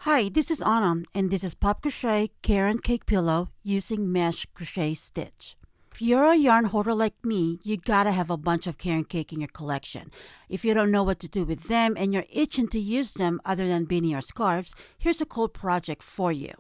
Hi, this is Anna, and this is POPcrochet Caron Cake Pillow using Mesh Crochet Stitch. If you're a yarn hoarder like me, you gotta have a bunch of Caron Cake in your collection. If you don't know what to do with them and you're itching to use them other than beanie or scarves, here's a cool project for you.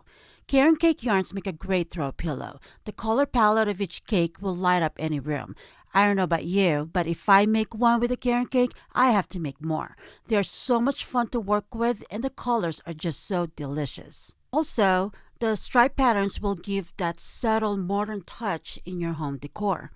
Caron Cake yarns make a great throw pillow. The color palette of each cake will light up any room. I don't know about you, but if I make one with a Caron cake, I have to make more. They are so much fun to work with and the colors are just so delicious. Also, the stripe patterns will give that subtle modern touch in your home decor.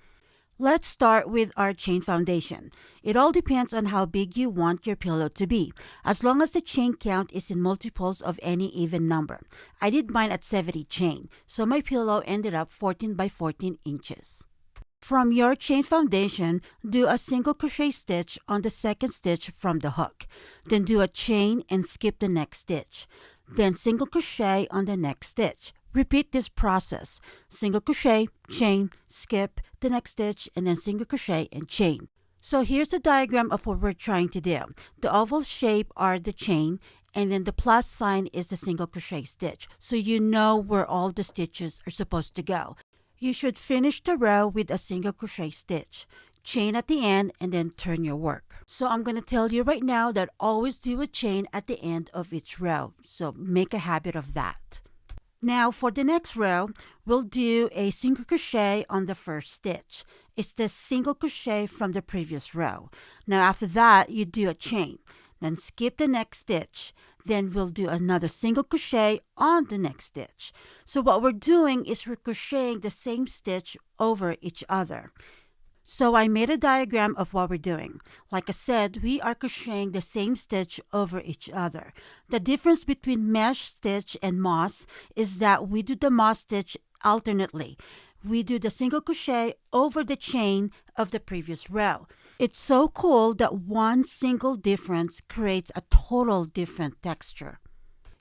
Let's start with our chain foundation. It all depends on how big you want your pillow to be, as long as the chain count is in multiples of any even number. I did mine at 70 chain, so my pillow ended up 14 by 14 inches. From your chain foundation, do a single crochet stitch on the second stitch from the hook. Then do a chain and skip the next stitch. Then single crochet on the next stitch. Repeat this process. Single crochet, chain, skip the next stitch, and then single crochet and chain. So here's the diagram of what we're trying to do. The oval shape are the chain, and then the plus sign is the single crochet stitch. So you know where all the stitches are supposed to go. You should finish the row with a single crochet stitch. Chain at the end and then turn your work. So I'm going to tell you right now that always do a chain at the end of each row. So make a habit of that. Now for the next row, we'll do a single crochet on the first stitch. It's the single crochet from the previous row. Now after that, you do a chain. Then skip the next stitch. Then we'll do another single crochet on the next stitch. So what we're doing is we're crocheting the same stitch over each other. So I made a diagram of what we're doing. Like I said, we are crocheting the same stitch over each other. The difference between mesh stitch and moss is that we do the moss stitch alternately. We do the single crochet over the chain of the previous row. It's so cool that one single difference creates a total different texture.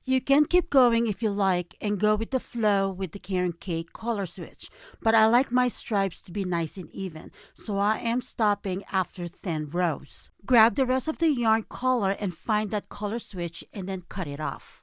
You can keep going if you like and go with the flow with the Caron Cake color switch, but I like my stripes to be nice and even, so I am stopping after 10 rows. Grab the rest of the yarn color and find that color switch and then cut it off.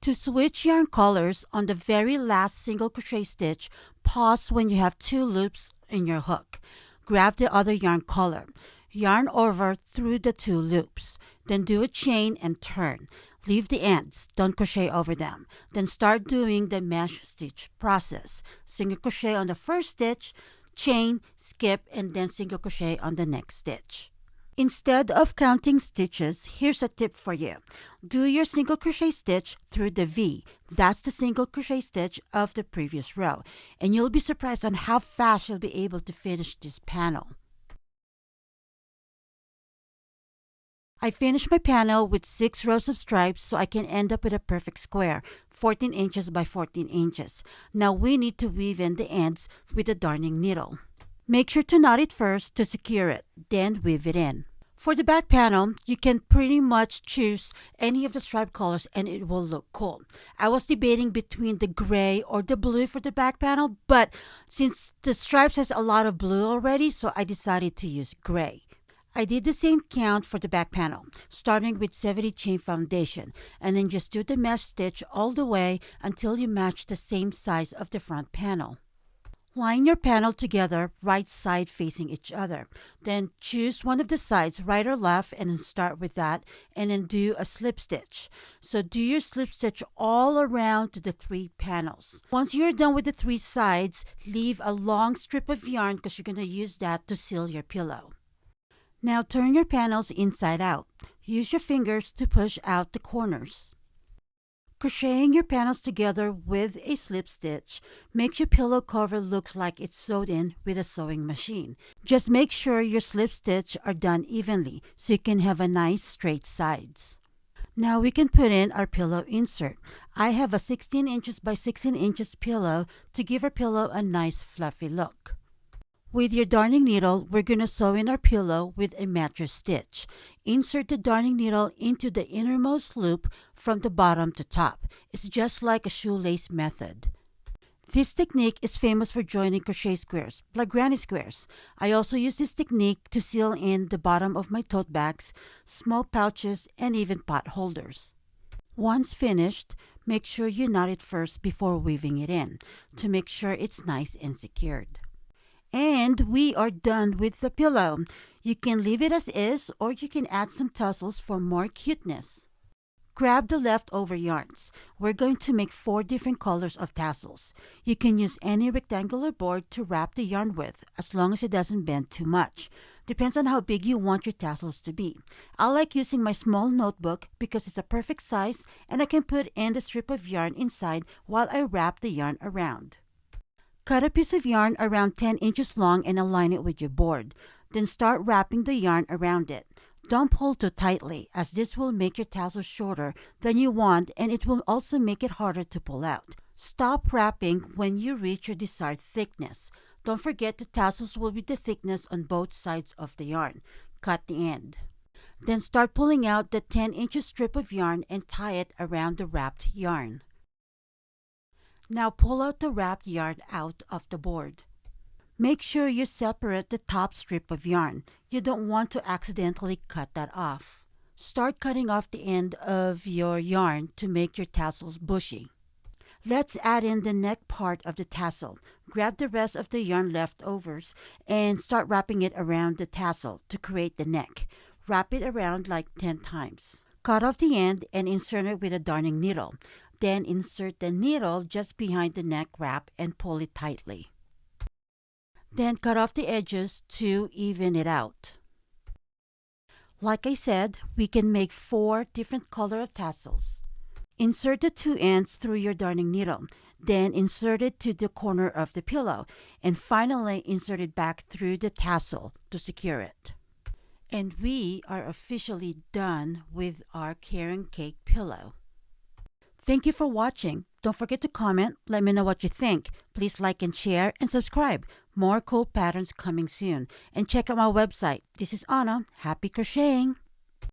To switch yarn colors, on the very last single crochet stitch, pause when you have 2 loops in your hook. Grab the other yarn color. Yarn over through the 2 loops. Then do a chain and turn. Leave the ends. Don't crochet over them. Then start doing the mesh stitch process. Single crochet on the first stitch, chain, skip, and then single crochet on the next stitch. Instead of counting stitches, here's a tip for you. Do your single crochet stitch through the V. That's the single crochet stitch of the previous row. And you'll be surprised on how fast you'll be able to finish this panel. I finished my panel with 6 rows of stripes so I can end up with a perfect square, 14 inches by 14 inches. Now we need to weave in the ends with a darning needle. Make sure to knot it first to secure it, then weave it in. For the back panel, you can pretty much choose any of the stripe colors and it will look cool. I was debating between the gray or the blue for the back panel, but since the stripes has a lot of blue already, so I decided to use gray. I did the same count for the back panel, starting with 70 chain foundation, and then just do the mesh stitch all the way until you match the same size of the front panel. Line your panel together, right side facing each other. Then choose one of the sides, right or left, and then start with that, and then do a slip stitch. So do your slip stitch all around to the 3 panels. Once you're done with the 3 sides, leave a long strip of yarn because you're going to use that to seal your pillow. Now turn your panels inside out. Use your fingers to push out the corners. Crocheting your panels together with a slip stitch makes your pillow cover look like it's sewed in with a sewing machine. Just make sure your slip stitch are done evenly so you can have a nice straight sides. Now we can put in our pillow insert. I have a 16 inches by 16 inches pillow to give our pillow a nice fluffy look. With your darning needle, we're going to sew in our pillow with a mattress stitch. Insert the darning needle into the innermost loop from the bottom to top. It's just like a shoelace method. This technique is famous for joining crochet squares, like granny squares. I also use this technique to seal in the bottom of my tote bags, small pouches, and even pot holders. Once finished, make sure you knot it first before weaving it in to make sure it's nice and secured. And we are done with the pillow. You can leave it as is or you can add some tassels for more cuteness. Grab the leftover yarns. We're going to make 4 different colors of tassels. You can use any rectangular board to wrap the yarn with, as long as it doesn't bend too much. Depends on how big you want your tassels to be. I like using my small notebook because it's a perfect size and I can put in the strip of yarn inside while I wrap the yarn around. Cut a piece of yarn around 10 inches long and align it with your board. Then start wrapping the yarn around it. Don't pull too tightly, as this will make your tassels shorter than you want and it will also make it harder to pull out. Stop wrapping when you reach your desired thickness. Don't forget the tassels will be the thickness on both sides of the yarn. Cut the end. Then start pulling out the 10-inch strip of yarn and tie it around the wrapped yarn. Now pull out the wrapped yarn out of the board. Make sure you separate the top strip of yarn. You don't want to accidentally cut that off. Start cutting off the end of your yarn to make your tassels bushy. Let's add in the neck part of the tassel. Grab the rest of the yarn leftovers and start wrapping it around the tassel to create the neck. Wrap it around like 10 times. Cut off the end and insert it with a darning needle. Then insert the needle just behind the neck wrap and pull it tightly. Then cut off the edges to even it out. Like I said, we can make 4 different colors of tassels. Insert the 2 ends through your darning needle. Then insert it to the corner of the pillow. And finally insert it back through the tassel to secure it. And we are officially done with our Caron Cake pillow. Thank you for watching. Don't forget to comment. Let me know what you think. Please like and share and subscribe. More cool patterns coming soon. And check out my website. This is Anna. Happy crocheting!